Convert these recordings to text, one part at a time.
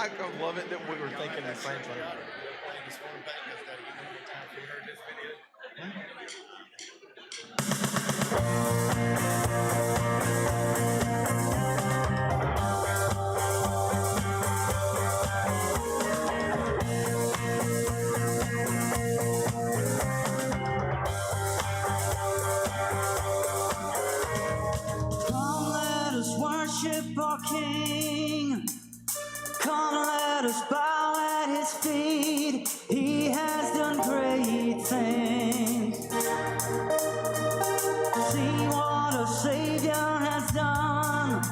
I love it that we were thinking the same thing. Come, let us worship our King. Come, let us bow at his feet. He has done great things. See what our Savior has done.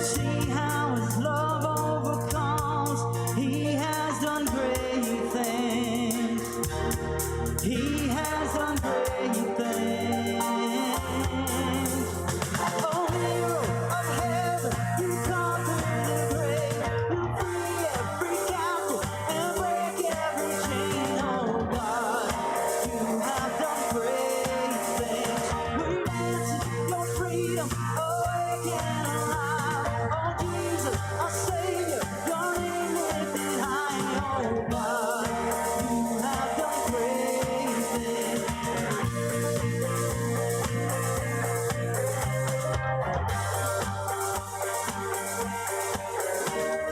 See how his love overcomes. He has done great things. He has done great things. Oh, hero of heaven, you conquer the grave. You free every captive and break every chain. Oh God, you have done great things. We dance in your freedom, awake and alive. Oh Jesus, our Savior, your name lifted high. Oh God, you have done great things.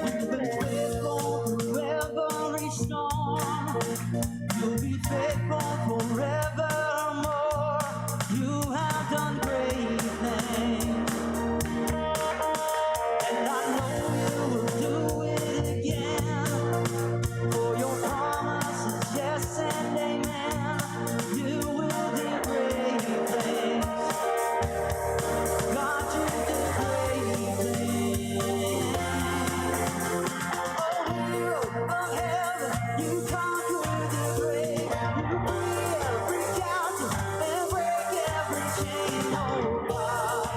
You've been faithful through every storm. You'll be faithful forevermore. You have done great things, and I know you will do it again. For your promise is yes and amen. You will do great things. God, you do great things. Oh, hero of heaven, you conquer the grave. You free every captive and break every chain. Oh God,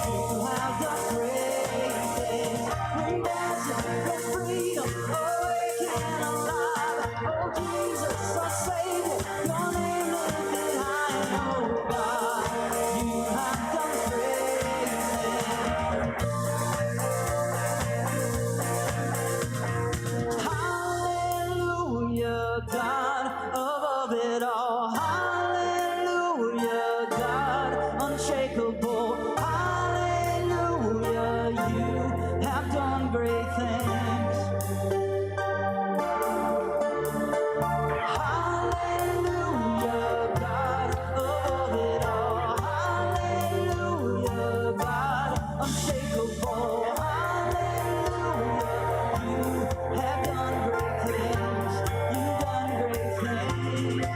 you have done great things. We dance in your freedom, awake and alive. Oh Jesus, our Savior, your name lifted high. Oh God, you have done great things. Hallelujah, God above it all. Hallelujah, God unshakable. Hallelujah, you have done great things. Hallelujah, God above it all. Hallelujah, God unshakable. Hallelujah, you have done great things. You've done great things.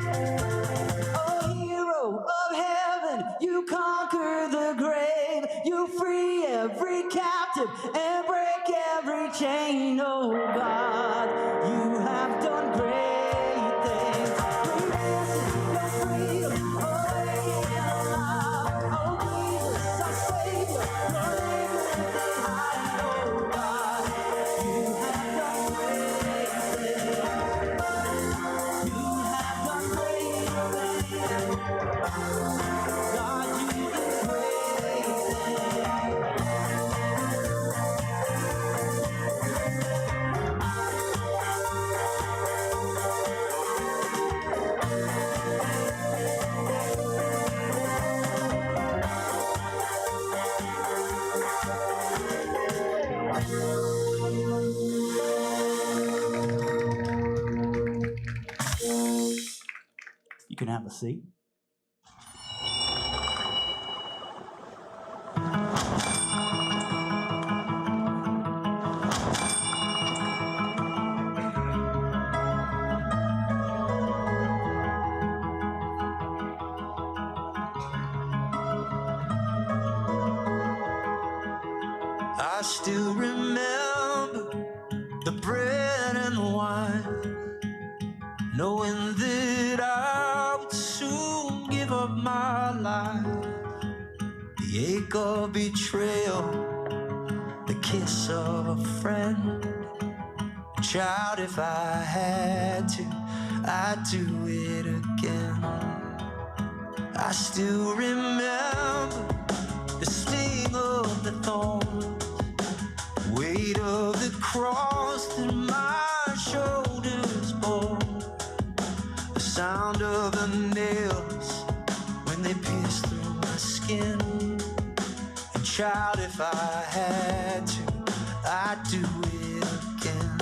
Oh, hero of heaven, you conquer the grave. You free every captive and break every chain. Oh God, you have done great things. We dance in your freedom, awake and alive. Oh Jesus, our Savior, your name lifted high. Oh God, you have done great things. You have done great things. God, you do great things. You can have a seat. I still remember the bread and the wine, knowing that I would soon give up my life. The ache of betrayal, the kiss of a friend. Child, if I had to, I'd do it again. I still remember the sting of the thorn, weight of the cross that my shoulders bore, the sound of the nails when they pierced through my skin. And child, if I had to, I'd do it again.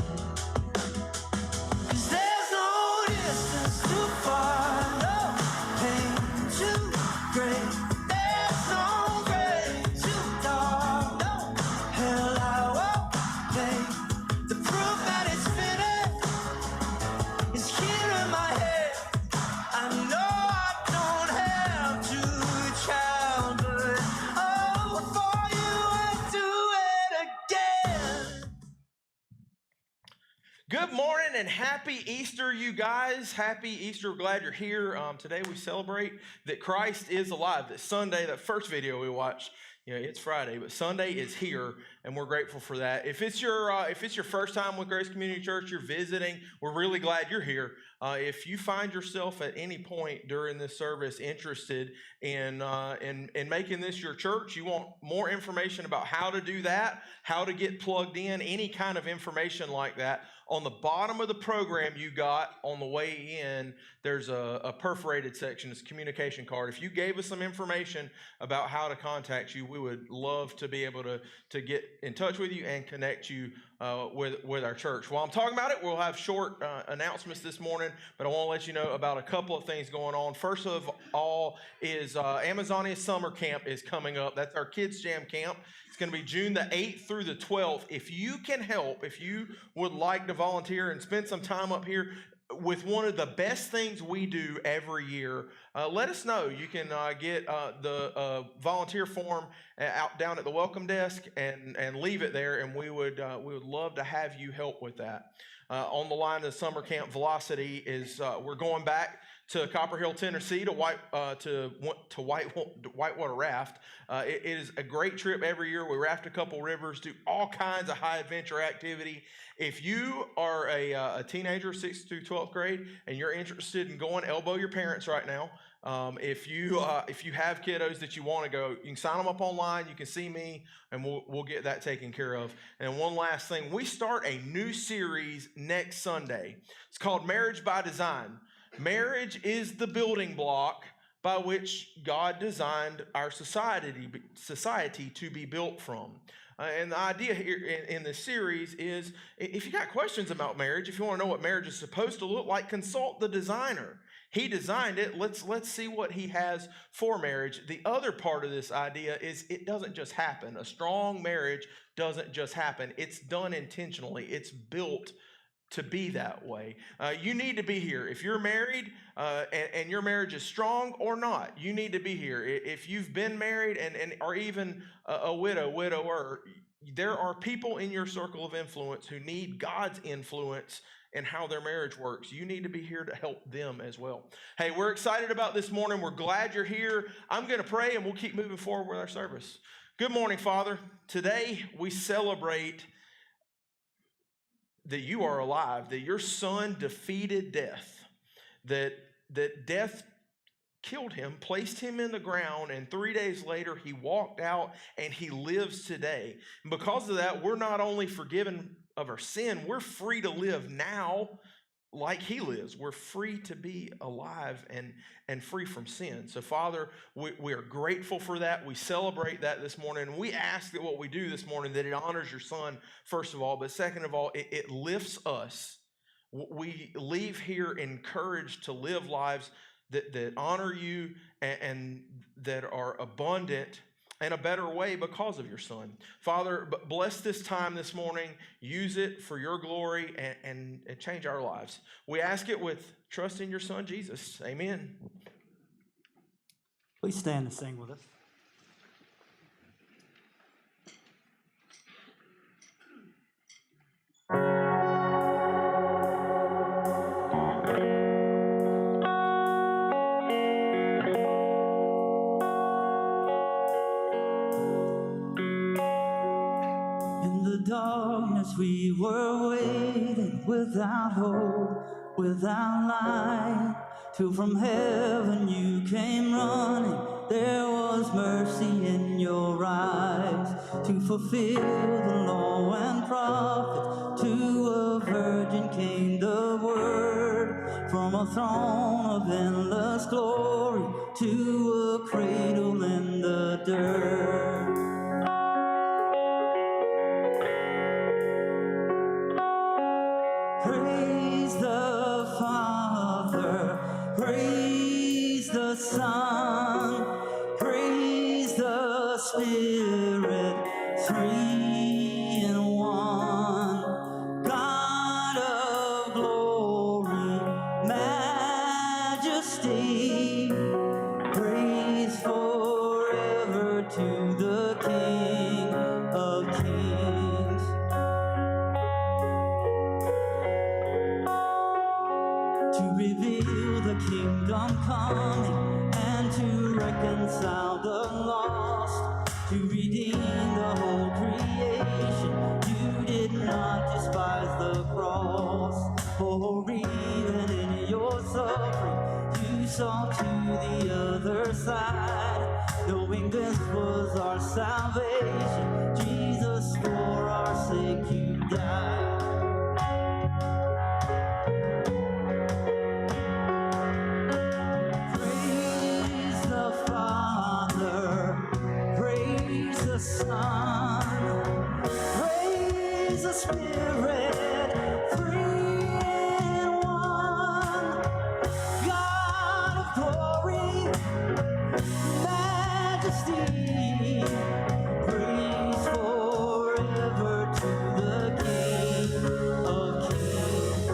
'Cause there's no distance too far, no pain too great. There's no grave too dark, no hell I won't take. The proof that it's finished is here in my head. I know I don't have to, child, but oh, for you I'd do it again. Good morning and happy Easter, you guys. Happy Easter. Glad you're here. Today we celebrate that Christ is alive. That Sunday, that first video we watched, it's Friday, but Sunday is here, and we're grateful for that. If it's your first time with Grace Community Church, you're visiting, we're really glad you're here. If you find yourself at any point during this service interested in making this your church, you want more information about how to do that, how to get plugged in, any kind of information like that, on the bottom of the program you got on the way in, there's a perforated section. It's a communication card. If you gave us some information about how to contact you, we would love to be able to get in touch with you and connect you with our church. While I'm talking about it, we'll have short announcements this morning, but I want to let you know about a couple of things going on. First of all is Amazonia Summer Camp is coming up. That's our Kids Jam Camp. It's going to be June the 8th through the 12th. If you can help, if you would like to volunteer and spend some time up here with one of the best things we do every year, let us know. You can get the volunteer form out down at the welcome desk and leave it there, and we would love to have you help with that. On the line of summer camp Velocity is we're going back to Copper Hill, Tennessee to whitewater raft. It is a great trip every year. We raft a couple rivers, do all kinds of high adventure activity. If you are a teenager, 6th through 12th grade, and you're interested in going, elbow your parents right now. If you have kiddos that you want to go, you can sign them up online. You can see me, and we'll get that taken care of. And one last thing, we start a new series next Sunday. It's called Marriage by Design. Marriage is the building block by which God designed our society to be built from. And the idea here in this series is, if you got questions about marriage, if you want to know what marriage is supposed to look like, consult the designer. He designed it. Let's see what he has for marriage. The other part of this idea is it doesn't just happen. A strong marriage doesn't just happen. It's done intentionally. It's built to be that way. You need to be here. If you're married and your marriage is strong or not, you need to be here. If you've been married and are even a widower, there are people in your circle of influence who need God's influence in how their marriage works. You need to be here to help them as well. Hey, we're excited about this morning. We're glad you're here. I'm going to pray and we'll keep moving forward with our service. Good morning, Father. Today we celebrate that you are alive, that your son defeated death, that death killed him, placed him in the ground, and 3 days later he walked out and he lives today. And because of that, we're not only forgiven of our sin, we're free to live now like he lives. We're free to be alive and free from sin. So Father, we are grateful for that. We celebrate that this morning. And we ask that what we do this morning, that it honors your son, first of all, but second of all, it lifts us. We leave here encouraged to live lives that honor you and that are abundant in a better way because of your son. Father, bless this time this morning. Use it for your glory and change our lives. We ask it with trust in your son, Jesus. Amen. Please stand and sing with us. Darkness we were waiting without hope, without light, till from heaven you came running there was mercy in your eyes to fulfill the law and prophets. To a virgin came the word from a throne of endless glory to a cradle in the dirt. Praise the Father, praise the Son, praise the Spirit, three in one. God of glory, majesty, praise forever to the King of Kings. To reveal the kingdom coming and to reconcile the lost, to redeem the whole creation. You did not despise the cross, for even in your suffering you saw to the other side, knowing this was our salvation. Jesus, for our sake you died. Praise the Father, praise the Son, praise the Spirit, three in one. God of glory, majesty, praise forever to the King of Kings.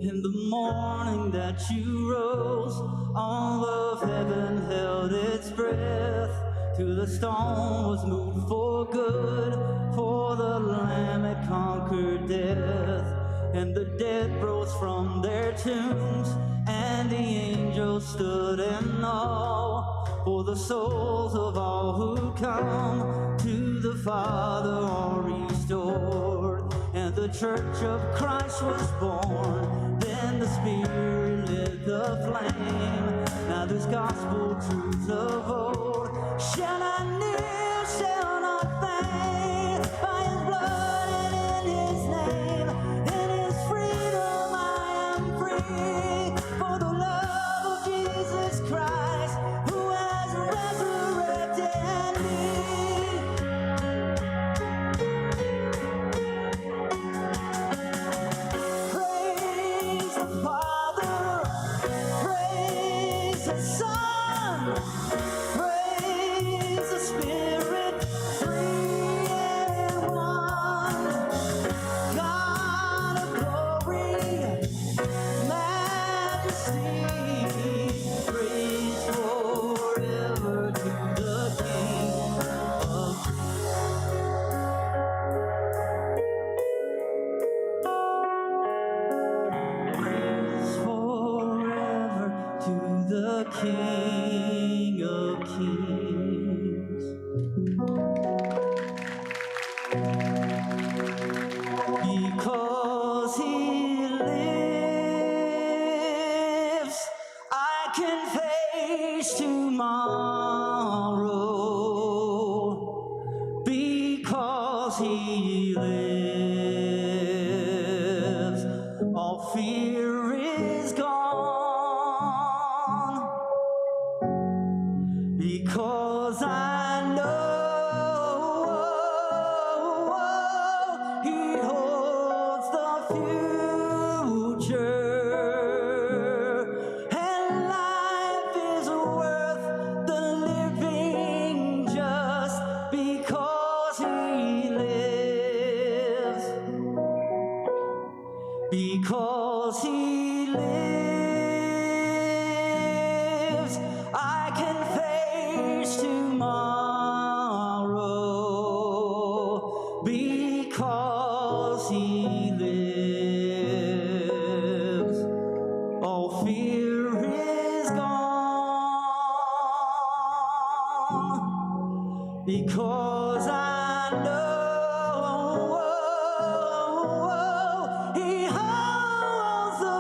In the morning that you rose, all of heaven held its breath. Till the stone was moved for good, for the Lamb had conquered death. And the dead rose from their tombs, and the angels stood in awe. For the souls of all who come to the Father are restored. And the church of Christ was born. Then the Spirit lit the flame. Now there's gospel truths of old. Shall not kneel, shall not faint. By His blood and in His name, in His freedom I am free. For the love of Jesus Christ, who has resurrected me. Praise the Father, praise the Son, praise the Spirit, three in one. God of glory, majesty, praise forever to the King of Praise forever to the King of Kings. Because He lives, I can face tomorrow. Because He lives, all fear is gone. Because I know He holds the future, and life is worth the living just because He lives. Because He lives, I can face tomorrow. Because He lives, all fear is gone. Because I know He holds the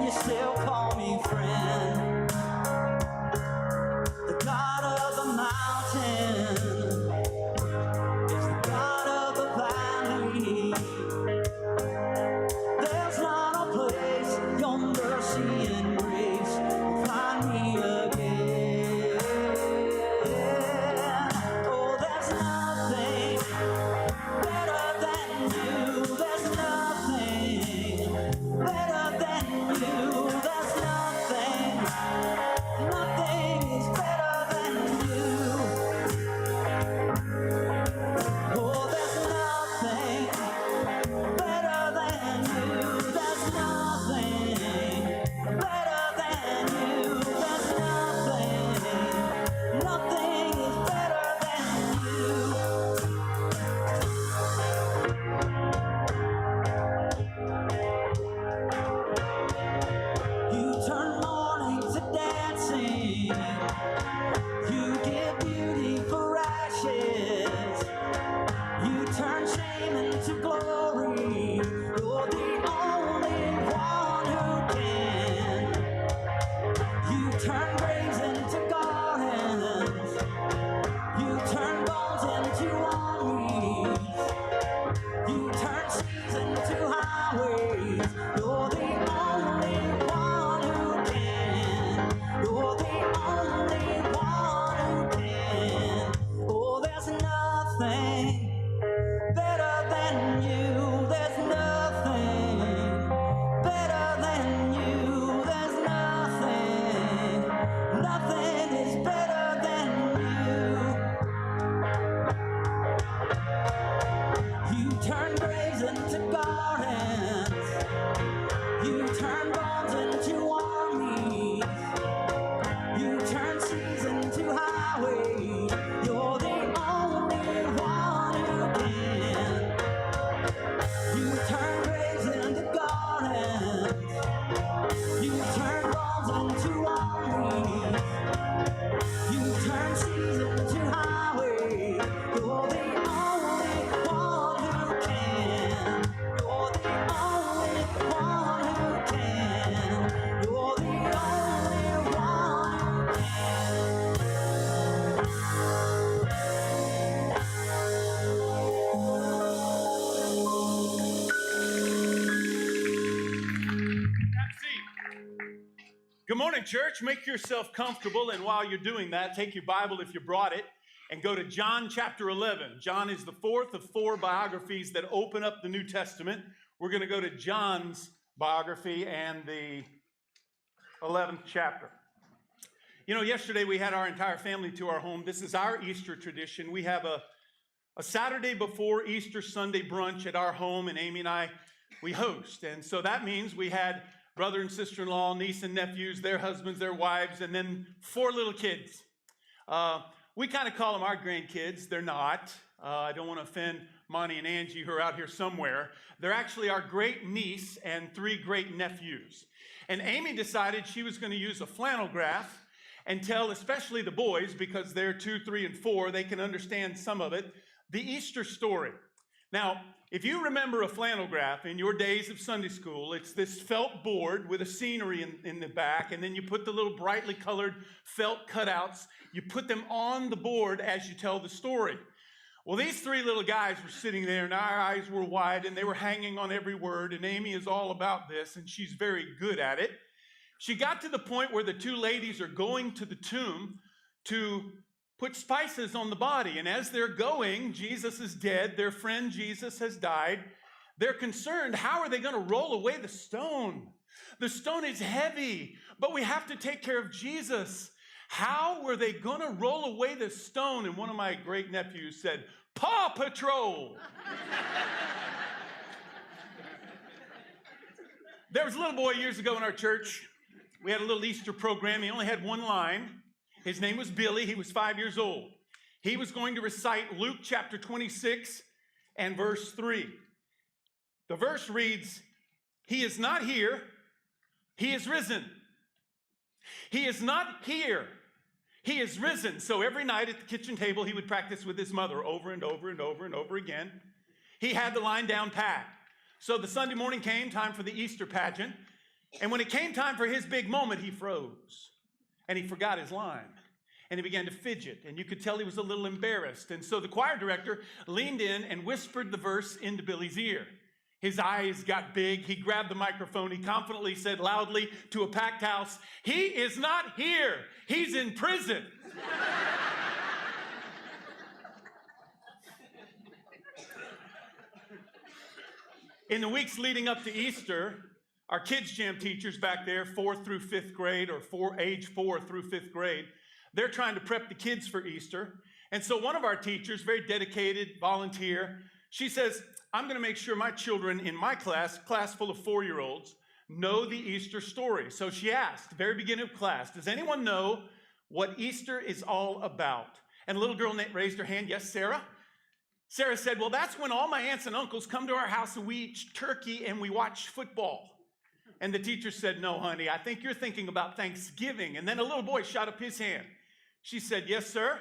you still call me friend. The God of the mountain is the God of the valley. There's not a place your mercy and grace will find me again. Oh, there's nothing better than you. There's nothing better than you. There's nothing is better than you. Oh, there's nothing better than you. There's nothing better than you. There's nothing is better than you. You turn mourning to dancing. You give beauty for ashes. You turn shame into glory. You're the only one who can. You turn graves into gardens. You turn bones into armies. You turn seas into highways. You're the only one who can. You're the only one who can. Oh, there's nothing better than you. There's nothing better than you. There's nothing is better than you. You turn graves into gardens. You turn bones into armies. You turn seas into highways. You're the only one who can. You turn graves into gardens. You turn bones into armies. You turn seas into highways. You're the only one who can. You're the only one who can. You're the only one who Have a seat. Good morning, church. Make yourself comfortable, and while you're doing that, take your Bible if you brought it and go to John chapter 11. John is the fourth of four biographies that open up the New Testament. We're going to go to John's biography and the 11th chapter. You know, yesterday we had our entire family to our home. This is our Easter tradition. We have a Saturday before Easter Sunday brunch at our home, and Amy and I, we host. And so that means we had brother and sister-in-law, niece and nephews, their husbands, their wives, and then 4 little kids. We kind of call them our grandkids. They're not. I don't want to offend Monty and Angie who are out here somewhere. They're actually our great niece and 3 great nephews. And Amy decided she was going to use a flannel graph and tell, especially the boys, because they're 2, 3, and 4, they can understand some of it, the Easter story. Now, if you remember a flannel graph in your days of Sunday school, it's this felt board with a scenery in the back, and then you put the little brightly colored felt cutouts. You put them on the board as you tell the story. Well, these 3 little guys were sitting there, and our eyes were wide, and they were hanging on every word, and Amy is all about this, and she's very good at it. She got to the point where the 2 ladies are going to the tomb to put spices on the body. And as they're going, Jesus is dead. Their friend Jesus has died. They're concerned, how are they going to roll away the stone? The stone is heavy, but we have to take care of Jesus. How were they going to roll away the stone? And one of my great nephews said, Paw Patrol. There was a little boy years ago in our church. We had a little Easter program. He only had 1 line. His name was Billy. He was 5 years old. He was going to recite Luke chapter 26 and verse 3. The verse reads, He is not here. He is risen. He is not here. He is risen. So every night at the kitchen table, he would practice with his mother over and over and over and over again. He had the line down pat. So the Sunday morning came, time for the Easter pageant. And when it came time for his big moment, he froze and he forgot his line. And he began to fidget, and you could tell he was a little embarrassed. And so the choir director leaned in and whispered the verse into Billy's ear. His eyes got big. He grabbed the microphone. He confidently said loudly to a packed house, "He is not here. He's in prison." In the weeks leading up to Easter, our Kids Jam teachers back there, 4th through 5th grade, or age 4 through 5th grade, they're trying to prep the kids for Easter. And so one of our teachers, very dedicated volunteer, she says, "I'm going to make sure my children in my class full of 4-year-olds, know the Easter story." So she asked, very beginning of class, "Does anyone know what Easter is all about?" And a little girl raised her hand. "Yes, Sarah." Sarah said, "Well, that's when all my aunts and uncles come to our house and we eat turkey and we watch football." And the teacher said, "No, honey, I think you're thinking about Thanksgiving." And then a little boy shot up his hand. She said, "Yes, sir."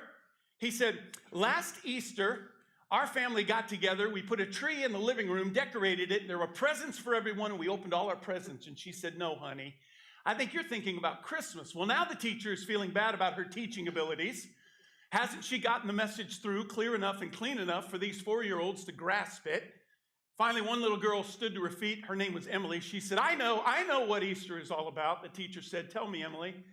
He said, "Last Easter, our family got together. We put a tree in the living room, decorated it. There were presents for everyone, and we opened all our presents." And she said, "No, honey, I think you're thinking about Christmas." Well, now the teacher is feeling bad about her teaching abilities. Hasn't she gotten the message through clear enough and clean enough for these 4-year-olds to grasp it? Finally, one little girl stood to her feet. Her name was Emily. She said, I know what Easter is all about." The teacher said, "Tell me, Emily."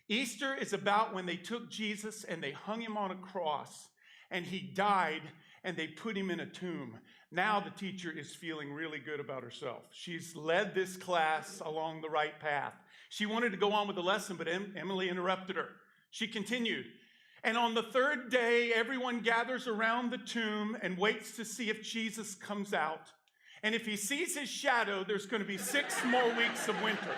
"Easter is about when they took Jesus and they hung him on a cross, and he died, and they put him in a tomb." Now the teacher is feeling really good about herself. She's led this class along the right path. She wanted to go on with the lesson, but Emily interrupted her. She continued, "And on the 3rd day, everyone gathers around the tomb and waits to see if Jesus comes out. And if he sees his shadow, there's going to be 6 more weeks of winter."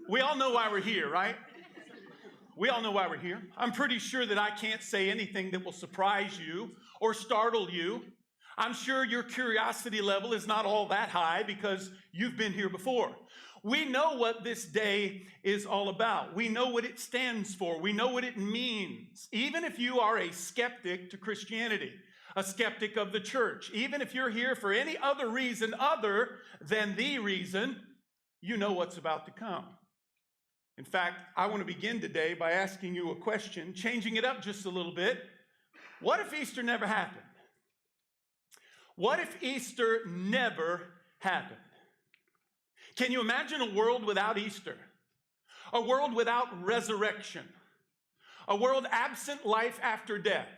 We all know why we're here, right? We all know why we're here. I'm pretty sure that I can't say anything that will surprise you or startle you. I'm sure your curiosity level is not all that high because you've been here before. We know what this day is all about. We know what it stands for. We know what it means. Even if you are a skeptic to Christianity, a skeptic of the church, even if you're here for any other reason other than the reason, you know what's about to come. In fact, I want to begin today by asking you a question, changing it up just a little bit. What if Easter never happened? What if Easter never happened? Can you imagine a world without Easter? A world without resurrection? A world absent life after death?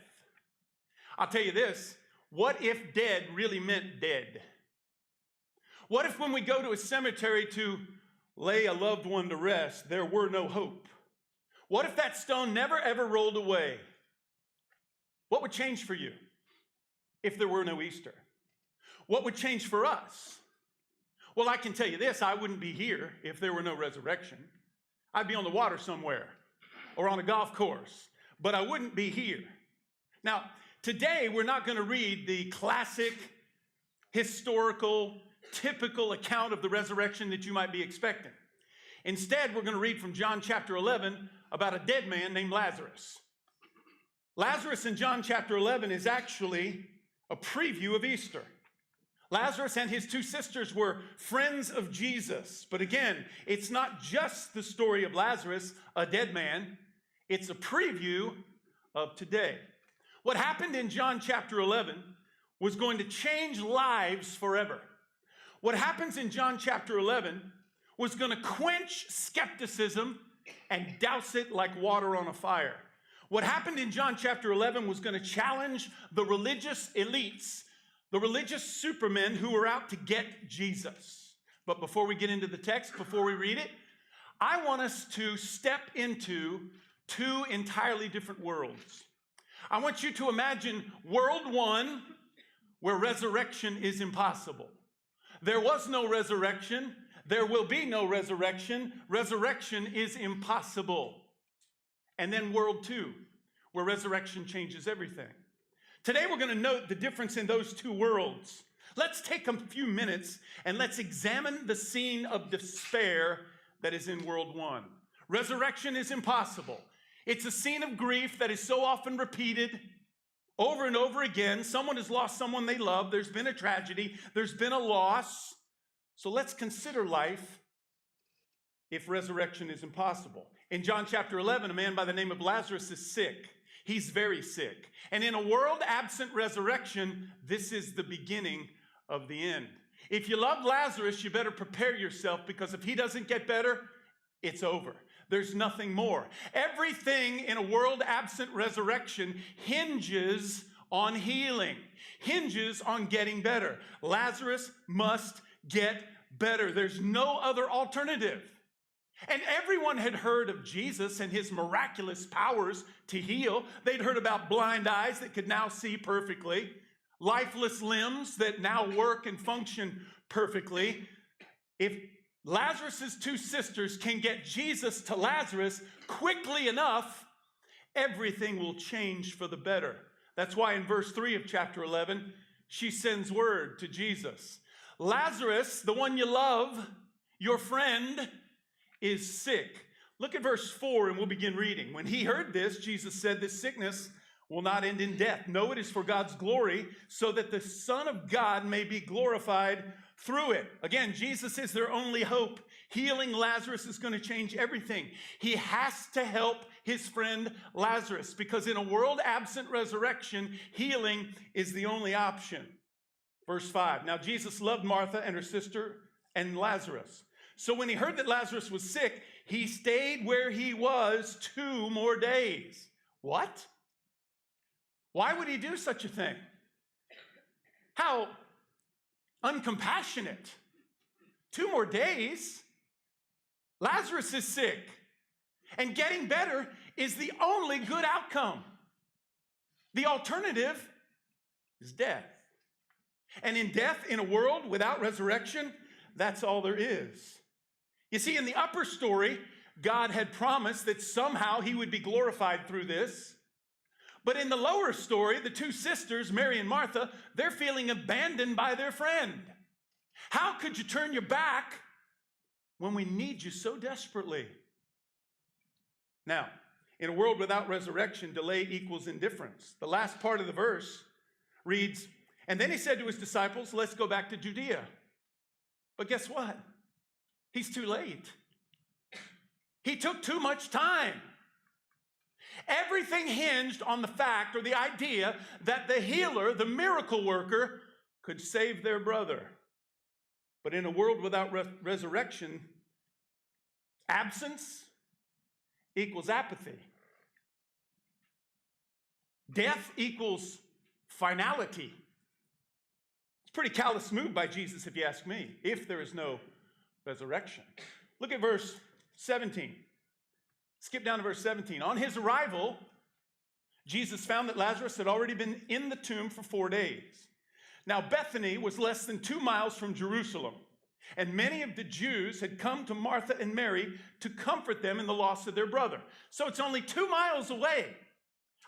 I'll tell you this, what if dead really meant dead? What if when we go to a cemetery to lay a loved one to rest, there were no hope? What if that stone never ever rolled away? What would change for you if there were no Easter? What would change for us? Well, I can tell you this, I wouldn't be here if there were no resurrection. I'd be on the water somewhere or on a golf course, but I wouldn't be here. Now, today we're not going to read the classic, historical, typical account of the resurrection that you might be expecting. Instead, we're going to read from John chapter 11 about a dead man named Lazarus. Lazarus in John chapter 11 is actually a preview of Easter. Lazarus and his 2 sisters were friends of Jesus. But again, it's not just the story of Lazarus, a dead man. It's a preview of today. What happened in John chapter 11 was going to change lives forever. What happens in John chapter 11 was going to quench skepticism and douse it like water on a fire. What happened in John chapter 11 was going to challenge the religious elites, the religious supermen who were out to get Jesus. But before we get into the text, before we read it, I want us to step into 2 entirely different worlds. I want you to imagine world 1, where resurrection is impossible. There was no resurrection. There will be no resurrection. Resurrection is impossible. And then world 2, where resurrection changes everything. Today we're going to note the difference in those 2 worlds. Let's take a few minutes and let's examine the scene of despair that is in world 1. Resurrection is impossible. It's a scene of grief that is so often repeated Over and over again, someone has lost someone they love. There's been a tragedy. There's been a loss. So let's consider life if resurrection is impossible. In John chapter 11, a man by the name of Lazarus is sick. He's very sick. And in a world absent resurrection, this is the beginning of the end. If you love Lazarus, you better prepare yourself, because if he doesn't get better, it's over. There's nothing more. Everything in a world absent resurrection hinges on healing, hinges on getting better. Lazarus must get better. There's no other alternative. And everyone had heard of Jesus and his miraculous powers to heal. They'd heard about blind eyes that could now see perfectly, lifeless limbs that now work and function perfectly. If Lazarus's two sisters can get Jesus to Lazarus quickly enough, everything will change for the better. That's why in verse 3 of chapter 11, she sends word to Jesus. Lazarus, the one you love, your friend, is sick. Look at verse 4 and we'll begin reading. When he heard this, Jesus said, this sickness will not end in death. No, it is for God's glory, so that the Son of God may be glorified through it. Again, Jesus is their only hope. Healing Lazarus is going to change everything. He has to help his friend Lazarus, because in a world absent resurrection, healing is the only option. Verse 5, now Jesus loved Martha and her sister and Lazarus. So when he heard that Lazarus was sick, he stayed where he was 2 more days. What? Why would he do such a thing? How uncompassionate. 2 more days? Lazarus is sick, and getting better is the only good outcome. The alternative is death. And in death, in a world without resurrection, that's all there is. You see, in the upper story, God had promised that somehow he would be glorified through this. But in the lower story, the 2 sisters, Mary and Martha, they're feeling abandoned by their friend. How could you turn your back when we need you so desperately? Now, in a world without resurrection, delay equals indifference. The last part of the verse reads, and then he said to his disciples, let's go back to Judea. But guess what? He's too late. He took too much time. Everything hinged on the fact or the idea that the healer, the miracle worker, could save their brother. But in a world without resurrection, absence equals apathy. Death equals finality. It's a pretty callous move by Jesus, if you ask me, if there is no resurrection. Look at verse 17. Skip down to verse 17. On his arrival, Jesus found that Lazarus had already been in the tomb for 4 days. Now, Bethany was less than 2 miles from Jerusalem, and many of the Jews had come to Martha and Mary to comfort them in the loss of their brother. So it's only 2 miles away.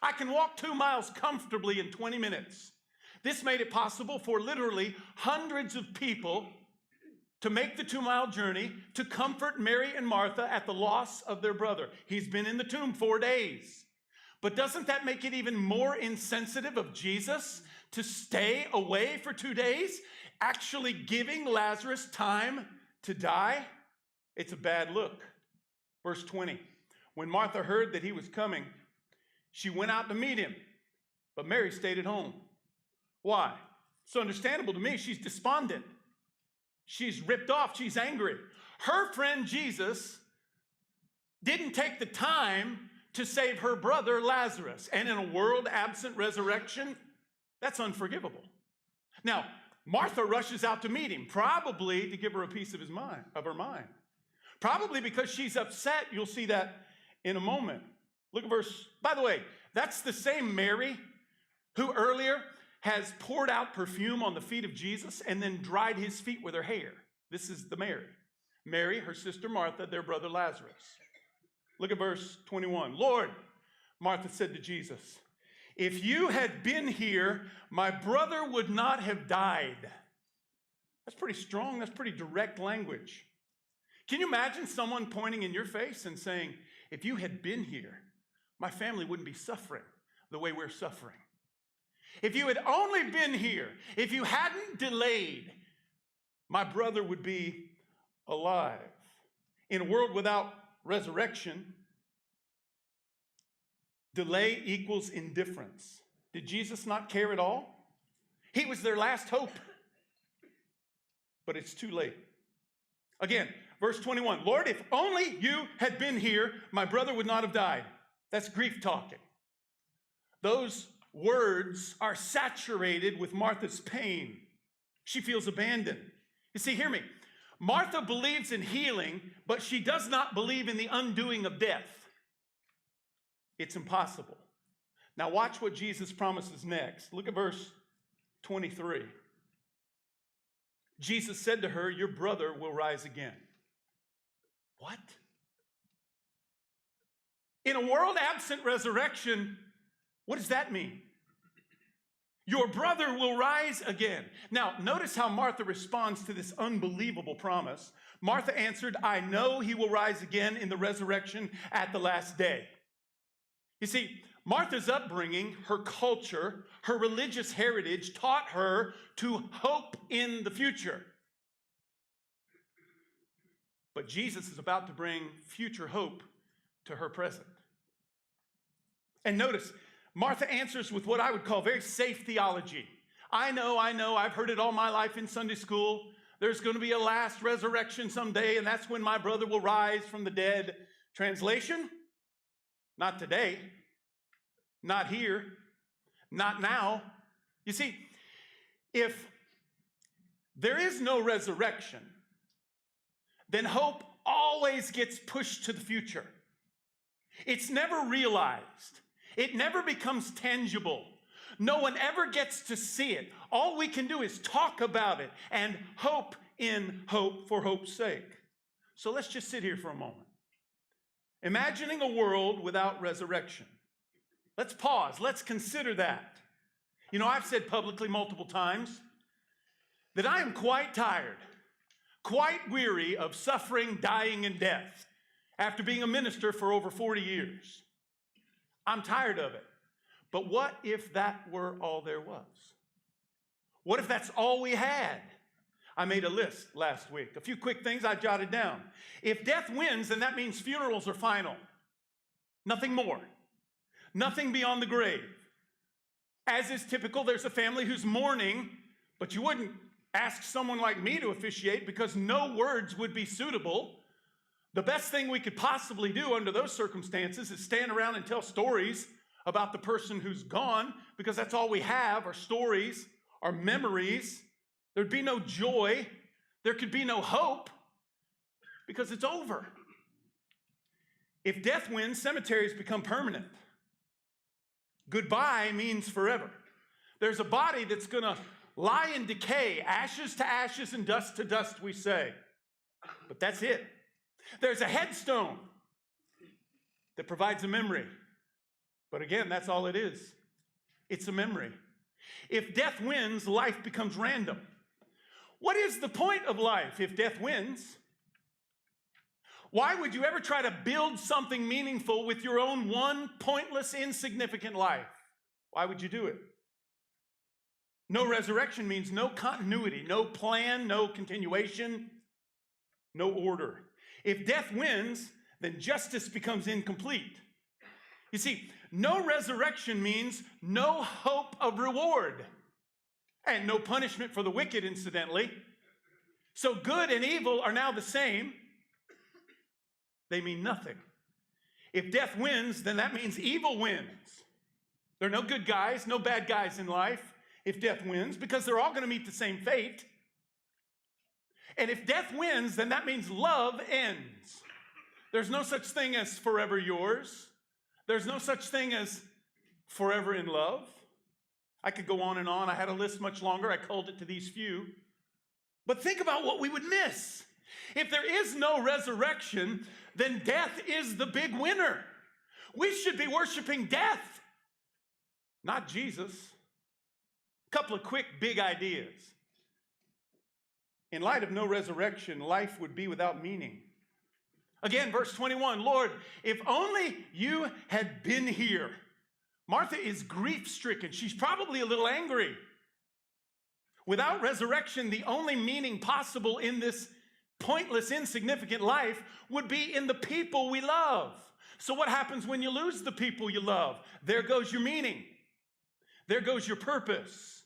I can walk 2 miles comfortably in 20 minutes. This made it possible for literally hundreds of people to make the 2-mile journey to comfort Mary and Martha at the loss of their brother. He's been in the tomb 4 days. But doesn't that make it even more insensitive of Jesus to stay away for 2 days, actually giving Lazarus time to die? It's a bad look. Verse 20, when Martha heard that he was coming, she went out to meet him, but Mary stayed at home. Why? It's understandable to me. She's despondent. She's ripped off. She's angry. Her friend Jesus didn't take the time to save her brother Lazarus. And in a world absent resurrection, that's unforgivable. Now, Martha rushes out to meet him, probably to give her a piece of her mind. Probably because she's upset. You'll see that in a moment. Look at verse, by the way, that's the same Mary who earlier has poured out perfume on the feet of Jesus and then dried his feet with her hair. This is the Mary. Mary, her sister Martha, their brother Lazarus. Look at verse 21. Lord, Martha said to Jesus, if you had been here, my brother would not have died. That's pretty strong. That's pretty direct language. Can you imagine someone pointing in your face and saying, if you had been here, my family wouldn't be suffering the way we're suffering? If you had only been here, if you hadn't delayed, my brother would be alive. In a world without resurrection, delay equals indifference. Did Jesus not care at all? He was their last hope. But it's too late. Again, verse 21, Lord, if only you had been here, my brother would not have died. That's grief talking. Those words are saturated with Martha's pain. She feels abandoned. You see, hear me. Martha believes in healing, but she does not believe in the undoing of death. It's impossible. Now watch what Jesus promises next. Look at verse 23. Jesus said to her, your brother will rise again. What? In a world absent resurrection, what does that mean? Your brother will rise again. Now, notice how Martha responds to this unbelievable promise. Martha answered, I know he will rise again in the resurrection at the last day. You see, Martha's upbringing, her culture, her religious heritage taught her to hope in the future. But Jesus is about to bring future hope to her present. And notice, Martha answers with what I would call very safe theology. I know, I've heard it all my life in Sunday school. There's going to be a last resurrection someday, and that's when my brother will rise from the dead. Translation? Not today. Not here. Not now. You see, if there is no resurrection, then hope always gets pushed to the future. It's never realized. It never becomes tangible. No one ever gets to see it. All we can do is talk about it and hope in hope for hope's sake. So let's just sit here for a moment. Imagining a world without resurrection. Let's pause. Let's consider that. You know, I've said publicly multiple times that I am quite tired, quite weary of suffering, dying, and death after being a minister for over 40 years. I'm tired of it. But what if that were all there was? What if that's all we had? I made a list last week. A few quick things I jotted down. If death wins, then that means funerals are final. Nothing more. Nothing beyond the grave. As is typical, there's a family who's mourning, but you wouldn't ask someone like me to officiate because no words would be suitable. The best thing we could possibly do under those circumstances is stand around and tell stories about the person who's gone, because that's all we have are stories, are memories. There'd be no joy. There could be no hope because it's over. If death wins, cemeteries become permanent. Goodbye means forever. There's a body that's going to lie in decay, ashes to ashes and dust to dust, we say. But that's it. There's a headstone that provides a memory. But again, that's all it is. It's a memory. If death wins, life becomes random. What is the point of life if death wins? Why would you ever try to build something meaningful with your own one pointless, insignificant life? Why would you do it? No resurrection means no continuity, no plan, no continuation, no order. If death wins, then justice becomes incomplete. You see, no resurrection means no hope of reward and no punishment for the wicked, incidentally. So good and evil are now the same. They mean nothing. If death wins, then that means evil wins. There are no good guys, no bad guys in life if death wins, because they're all going to meet the same fate. And if death wins, then that means love ends. There's no such thing as forever yours. There's no such thing as forever in love. I could go on and on. I had a list much longer. I culled it to these few. But think about what we would miss. If there is no resurrection, then death is the big winner. We should be worshiping death, not Jesus. A couple of quick big ideas. In light of no resurrection, life would be without meaning. Again, verse 21, Lord, if only you had been here, Martha is grief-stricken. She's probably a little angry. Without resurrection, the only meaning possible in this pointless, insignificant life would be in the people we love. So what happens when you lose the people you love? There goes your meaning. There goes your purpose.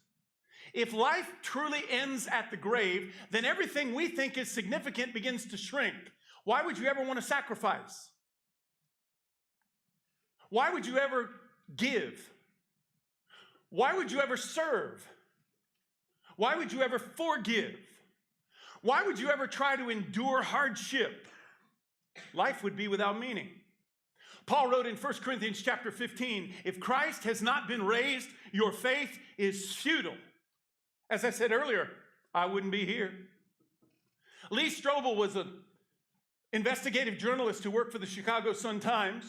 If life truly ends at the grave, then everything we think is significant begins to shrink. Why would you ever want to sacrifice? Why would you ever give? Why would you ever serve? Why would you ever forgive? Why would you ever try to endure hardship? Life would be without meaning. Paul wrote in 1 Corinthians chapter 15, if Christ has not been raised, your faith is futile. As I said earlier, I wouldn't be here. Lee Strobel was an investigative journalist who worked for the Chicago Sun-Times,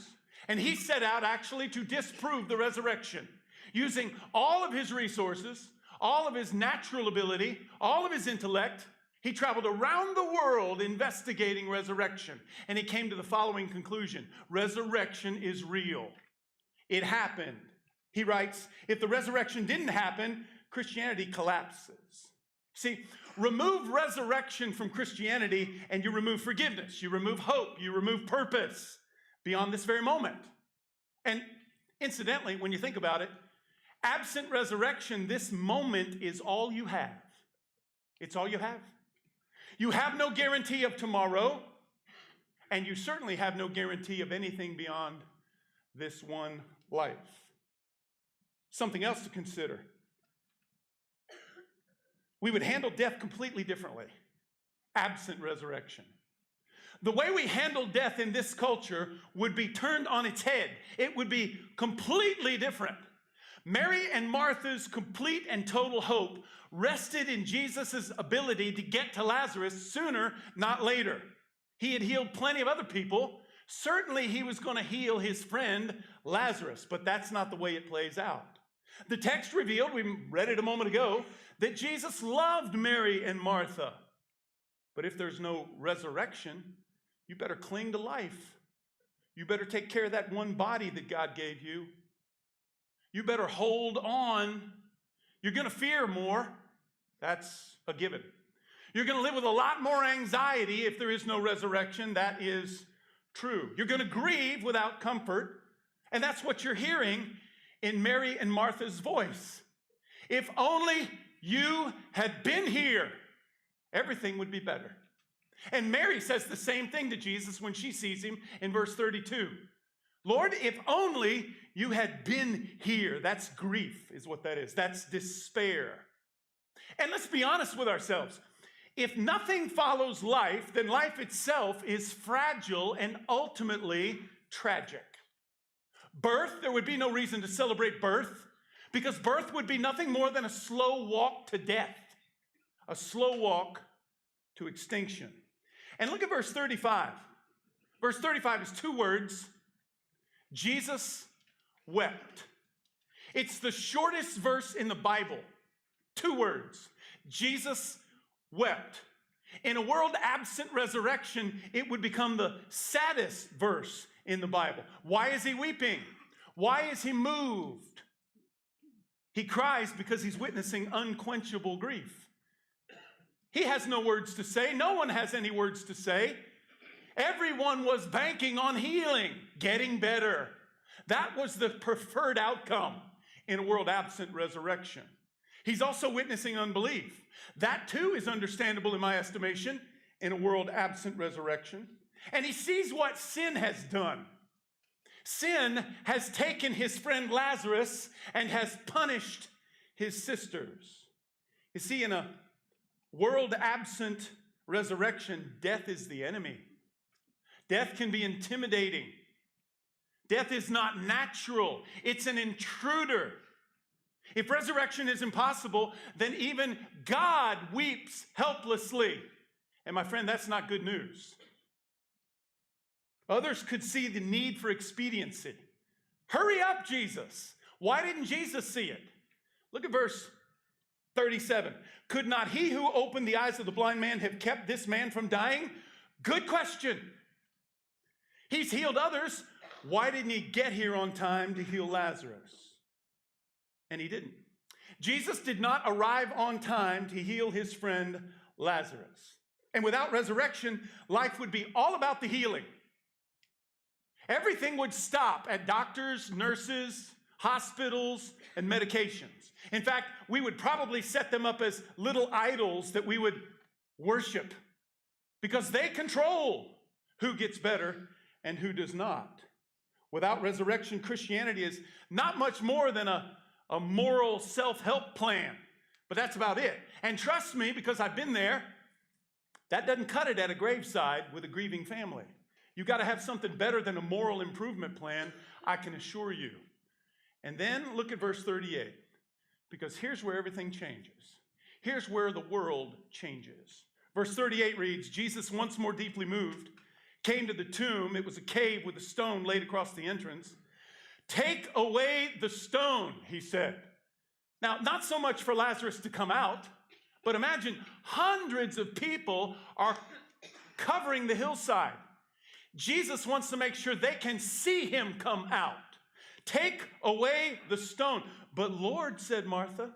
and he set out actually to disprove the resurrection. Using all of his resources, all of his natural ability, all of his intellect, he traveled around the world investigating resurrection, and he came to the following conclusion: resurrection is real. It happened. He writes, if the resurrection didn't happen, Christianity collapses. See, remove resurrection from Christianity and you remove forgiveness, you remove hope, you remove purpose beyond this very moment. And incidentally, when you think about it, absent resurrection, this moment is all you have. It's all you have. You have no guarantee of tomorrow, and you certainly have no guarantee of anything beyond this one life. Something else to consider. We would handle death completely differently, absent resurrection. The way we handle death in this culture would be turned on its head. It would be completely different. Mary and Martha's complete and total hope rested in Jesus' ability to get to Lazarus sooner, not later. He had healed plenty of other people. Certainly he was going to heal his friend Lazarus, but that's not the way it plays out. The text revealed, we read it a moment ago, that Jesus loved Mary and Martha. But if there's no resurrection, you better cling to life. You better take care of that one body that God gave you. You better hold on. You're going to fear more. That's a given. You're going to live with a lot more anxiety if there is no resurrection. That is true. You're going to grieve without comfort. And that's what you're hearing in Mary and Martha's voice. If only you had been here, everything would be better. And Mary says the same thing to Jesus when she sees him in verse 32. Lord, if only you had been here. That's grief, is what that is. That's despair. And let's be honest with ourselves. If nothing follows life, then life itself is fragile and ultimately tragic. Birth, there would be no reason to celebrate birth, because birth would be nothing more than a slow walk to death, a slow walk to extinction. And look at verse 35. Verse 35 is two words: Jesus wept. It's the shortest verse in the Bible. Two words: Jesus wept. In a world absent resurrection, it would become the saddest verse in the Bible. Why is he weeping? Why is he moved? He cries because he's witnessing unquenchable grief. He has no words to say. No one has any words to say. Everyone was banking on healing, getting better. That was the preferred outcome in a world absent resurrection. He's also witnessing unbelief. That too is understandable in my estimation in a world absent resurrection. And he sees what sin has done. Sin has taken his friend Lazarus and has punished his sisters. You see, in a world absent resurrection, death is the enemy. Death can be intimidating. Death is not natural. It's an intruder. If resurrection is impossible, then even God weeps helplessly. And my friend, that's not good news. Others could see the need for expediency. Hurry up, Jesus. Why didn't Jesus see it? Look at verse 37. Could not he who opened the eyes of the blind man have kept this man from dying? Good question. He's healed others. Why didn't he get here on time to heal Lazarus? and he didn't. Jesus did not arrive on time to heal his friend Lazarus. And without resurrection, life would be all about the healing. Everything would stop at doctors, nurses, hospitals, and medications. In fact, we would probably set them up as little idols that we would worship because they control who gets better and who does not. Without resurrection, Christianity is not much more than a moral self-help plan, but that's about it. And trust me, because I've been there, that doesn't cut it at a graveside with a grieving family. You got to have something better than a moral improvement plan, I can assure you. And then look at verse 38, because here's where everything changes. Here's where the world changes. Verse 38 reads, Jesus, once more deeply moved, came to the tomb. It was a cave with a stone laid across the entrance. Take away the stone, he said. Now, not so much for Lazarus to come out, but imagine hundreds of people are covering the hillside. Jesus wants to make sure they can see him come out. Take away the stone. But Lord, said Martha,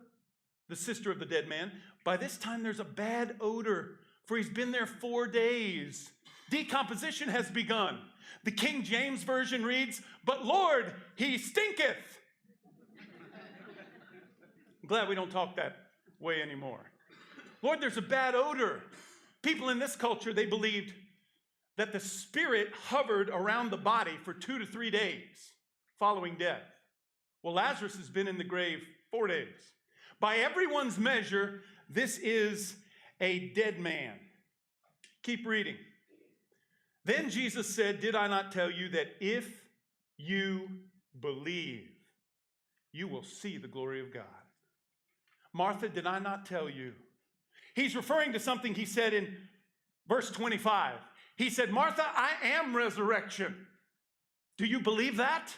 the sister of the dead man, by this time there's a bad odor, for he's been there 4 days. Decomposition has begun. The King James Version reads, but Lord, he stinketh. I'm glad we don't talk that way anymore. Lord, there's a bad odor. People in this culture, they believed that the spirit hovered around the body for 2 to 3 days following death. Well, Lazarus has been in the grave 4 days. By everyone's measure, this is a dead man. Keep reading. Then Jesus said, did I not tell you that if you believe, you will see the glory of God? Martha, did I not tell you? He's referring to something he said in verse 25. He said, Martha, I am resurrection. Do you believe that?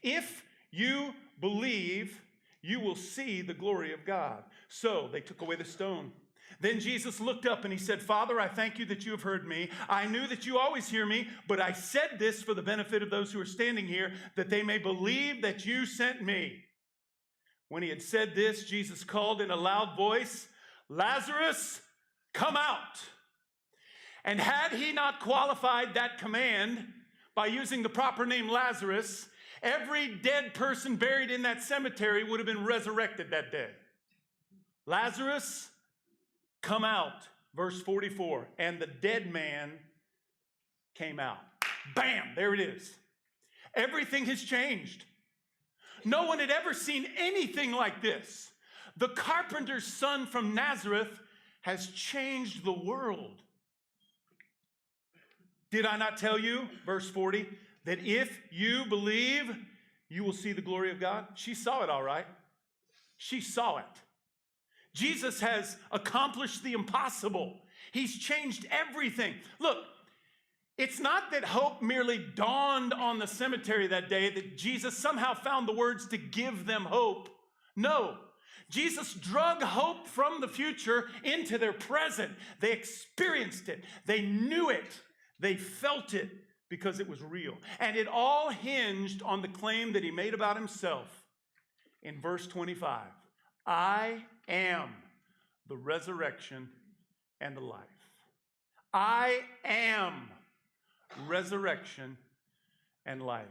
If you believe, you will see the glory of God. So they took away the stone. Then Jesus looked up and he said, Father, I thank you that you have heard me. I knew that you always hear me, but I said this for the benefit of those who are standing here, that they may believe that you sent me. When he had said this, Jesus called in a loud voice, Lazarus, come out. And had he not qualified that command by using the proper name Lazarus, every dead person buried in that cemetery would have been resurrected that day. Lazarus, come out. Verse 44. And the dead man came out. Bam, there it is. Everything has changed. No one had ever seen anything like this. The carpenter's son from Nazareth has changed the world. Did I not tell you, verse 40, that if you believe, you will see the glory of God? She saw it all right. She saw it. Jesus has accomplished the impossible. He's changed everything. Look, it's not that hope merely dawned on the cemetery that day, that Jesus somehow found the words to give them hope. No, Jesus drug hope from the future into their present. They experienced it. They knew it. They felt it because it was real. And it all hinged on the claim that he made about himself in verse 25. I am the resurrection and the life. I am resurrection and life.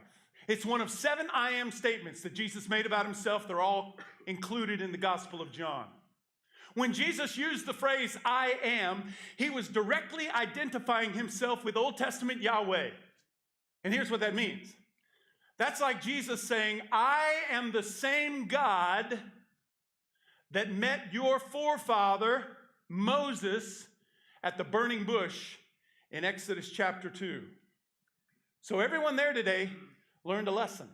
It's one of 7 I am statements that Jesus made about himself. They're all included in the Gospel of John. When Jesus used the phrase, I am, he was directly identifying himself with Old Testament Yahweh. And here's what that means. That's like Jesus saying, I am the same God that met your forefather, Moses, at the burning bush in Exodus chapter 2. So everyone there today learned a lesson.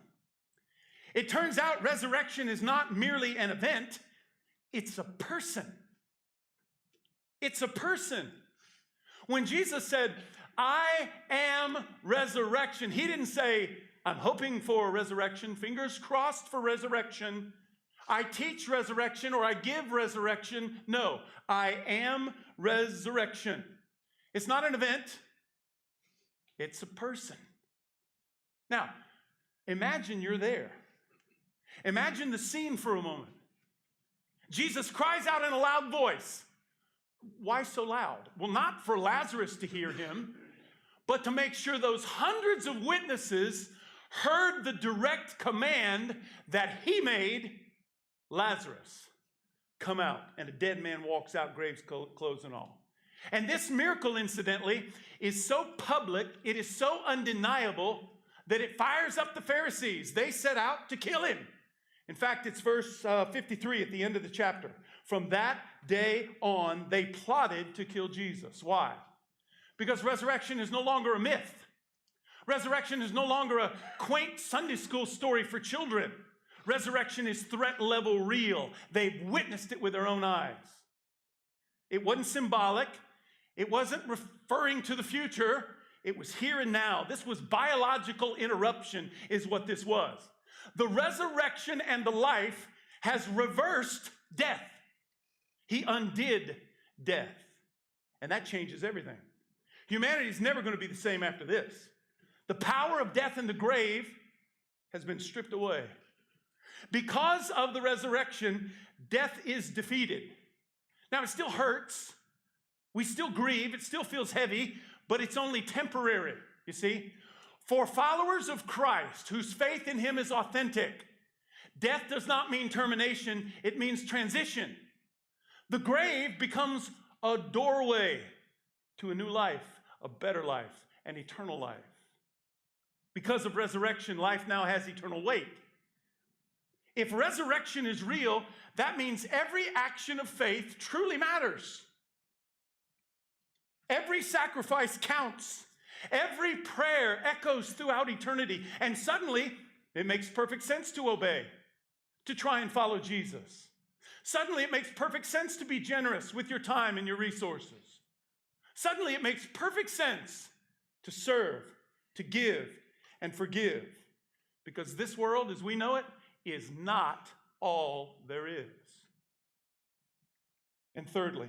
It turns out resurrection is not merely an event, it's a person. It's a person. When Jesus said, I am resurrection, he didn't say, I'm hoping for a resurrection, fingers crossed for resurrection. I teach resurrection or I give resurrection. No, I am resurrection. It's not an event, it's a person. Now, imagine you're there. Imagine the scene for a moment. Jesus cries out in a loud voice. Why so loud? Well, not for Lazarus to hear him, but to make sure those hundreds of witnesses heard the direct command that he made. Lazarus, come out. And a dead man walks out, graves clothes and all. And this miracle, incidentally, is so public, it is so undeniable, that it fires up the Pharisees. They set out to kill him. In fact, it's verse 53 at the end of the chapter. From that day on, they plotted to kill Jesus. Why? Because resurrection is no longer a myth. Resurrection is no longer a quaint Sunday school story for children. Resurrection is threat level real. They've witnessed it with their own eyes. It wasn't symbolic. It wasn't referring to the future. It was here and now. This was biological interruption is what this was. The resurrection and the life has reversed death. He undid death. And that changes everything. Humanity is never going to be the same after this. The power of death in the grave has been stripped away. Because of the resurrection, death is defeated. Now, it still hurts. We still grieve. It still feels heavy, but it's only temporary, you see. For followers of Christ, whose faith in him is authentic, death does not mean termination. It means transition. The grave becomes a doorway to a new life, a better life, an eternal life. Because of resurrection, life now has eternal weight. If resurrection is real, that means every action of faith truly matters. Every sacrifice counts. Every prayer echoes throughout eternity. And suddenly, it makes perfect sense to obey, to try and follow Jesus. Suddenly, it makes perfect sense to be generous with your time and your resources. Suddenly, it makes perfect sense to serve, to give, and forgive. Because this world, as we know it, is not all there is. And thirdly,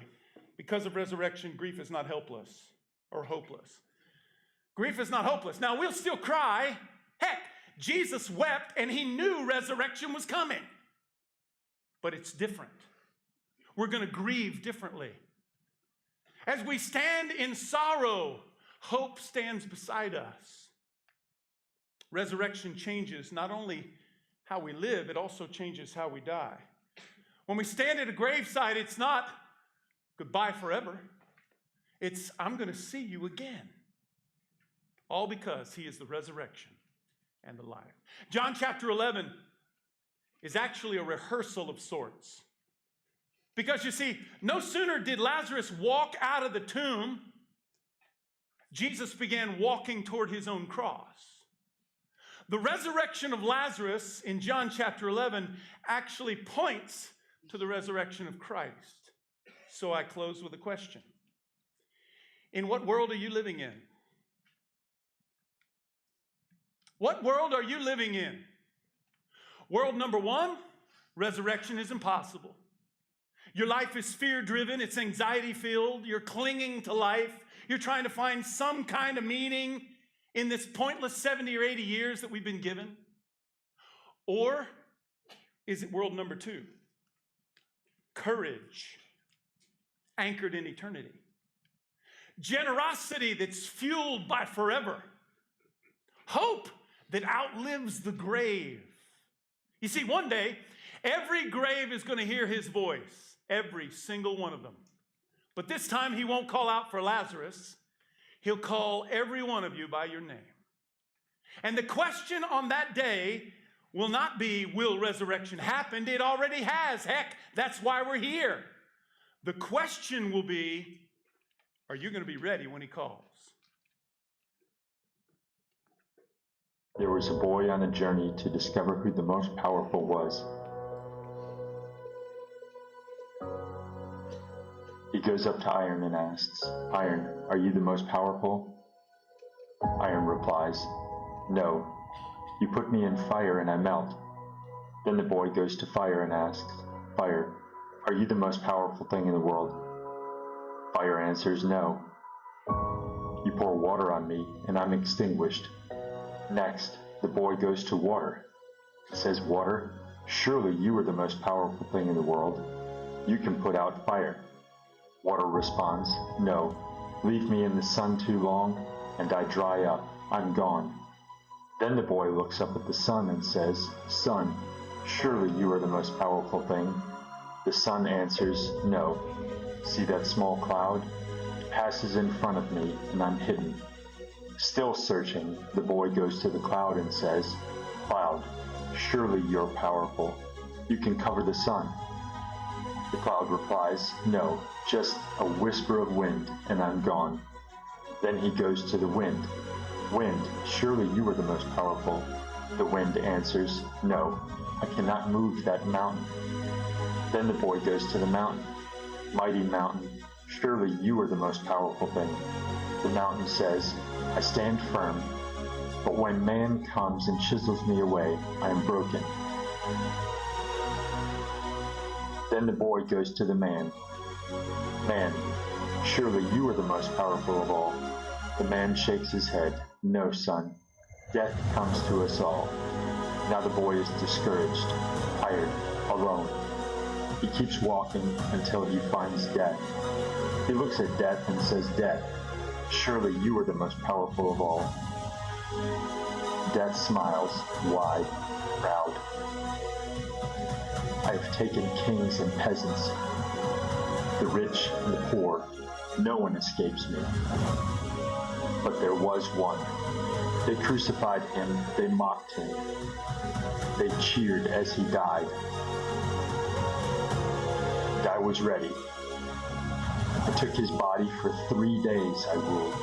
because of resurrection, grief is not helpless or hopeless. Grief is not hopeless. Now, we'll still cry. Heck, Jesus wept and he knew resurrection was coming. But it's different. We're going to grieve differently. As we stand in sorrow, hope stands beside us. Resurrection changes not only how we live, it also changes how we die. When we stand at a graveside, it's not goodbye forever. It's I'm going to see you again. All because he is the resurrection and the life. John chapter 11 is actually a rehearsal of sorts. Because you see, no sooner did Lazarus walk out of the tomb, Jesus began walking toward his own cross. The resurrection of Lazarus in John chapter 11 actually points to the resurrection of Christ. So I close with a question. In what world are you living in? What world are you living in? World number one, resurrection is impossible. Your life is fear-driven, it's anxiety-filled, you're clinging to life, you're trying to find some kind of meaning in this pointless 70 or 80 years that we've been given? Or is it world number two? Courage, anchored in eternity. Generosity that's fueled by forever. Hope that outlives the grave. You see, one day, every grave is going to hear his voice, every single one of them. But this time, he won't call out for Lazarus. He'll call every one of you by your name. And the question on that day will not be, will resurrection happen? It already has. Heck, that's why we're here. The question will be, are you going to be ready when he calls? There was a boy on a journey to discover who the most powerful was. He goes up to Iron and asks, "Iron, are you the most powerful?" Iron replies, "No, you put me in fire and I melt." Then the boy goes to Fire and asks, "Fire, are you the most powerful thing in the world?" Fire answers, "No. You pour water on me and I'm extinguished." Next, the boy goes to Water. Says, "Water, surely you are the most powerful thing in the world. You can put out fire. Water responds, no, leave me in the sun too long, and I dry up, I'm gone. Then the boy looks up at the sun and says, Sun, surely you are the most powerful thing. The sun answers, no. See that small cloud? It passes in front of me, and I'm hidden. Still searching, the boy goes to the cloud and says, Cloud, surely you're powerful. You can cover the sun. The cloud replies, no, just a whisper of wind, and I'm gone. Then he goes to the wind. Wind, surely you are the most powerful. The wind answers, no, I cannot move that mountain. Then the boy goes to the mountain. Mighty mountain, surely you are the most powerful thing. The mountain says, I stand firm, but when man comes and chisels me away, I am broken. Then the boy goes to the man. Man, surely you are the most powerful of all. The man shakes his head. No, son. Death comes to us all. Now the boy is discouraged, tired, alone. He keeps walking until he finds death. He looks at death and says, Death, surely you are the most powerful of all. Death smiles, wide, proud. I have taken kings and peasants, the rich and the poor. No one escapes me. But there was one. They crucified him, they mocked him. They cheered as he died. And I was ready. I took his body for 3 days I ruled.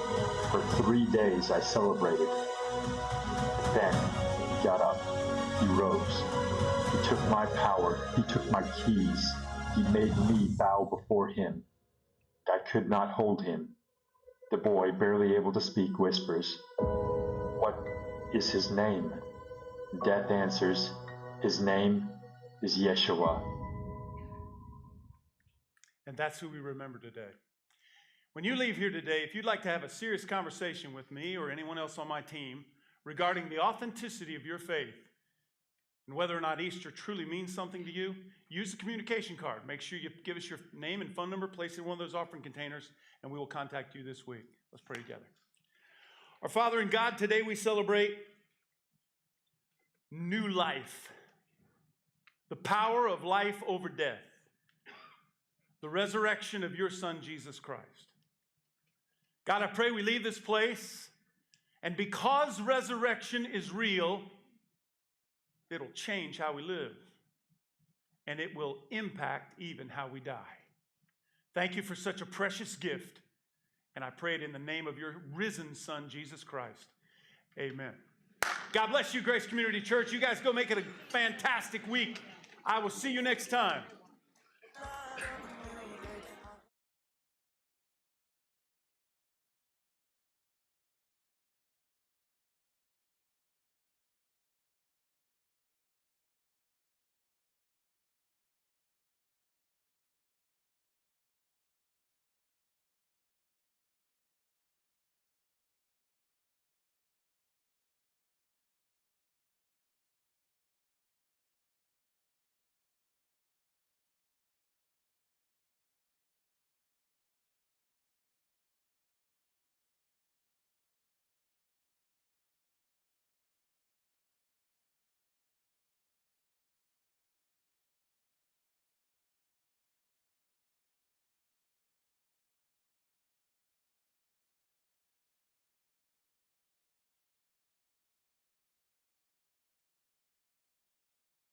For 3 days I celebrated. Then he got up. He rose. He took my power. He took my keys. He made me bow before him. I could not hold him. The boy, barely able to speak, whispers, What is his name? Death answers, His name is Yeshua. And that's who we remember today. When you leave here today, if you'd like to have a serious conversation with me or anyone else on my team regarding the authenticity of your faith and whether or not Easter truly means something to you, use the communication card. Make sure you give us your name and phone number, place it in one of those offering containers, and we will contact you this week. Let's pray together. Our Father in God, today we celebrate new life, the power of life over death, the resurrection of your Son, Jesus Christ. God, I pray we leave this place, and because resurrection is real, it'll change how we live, and it will impact even how we die. Thank you for such a precious gift, and I pray it in the name of your risen Son, Jesus Christ. Amen. God bless you, Grace Community Church. You guys go make it a fantastic week. I will see you next time.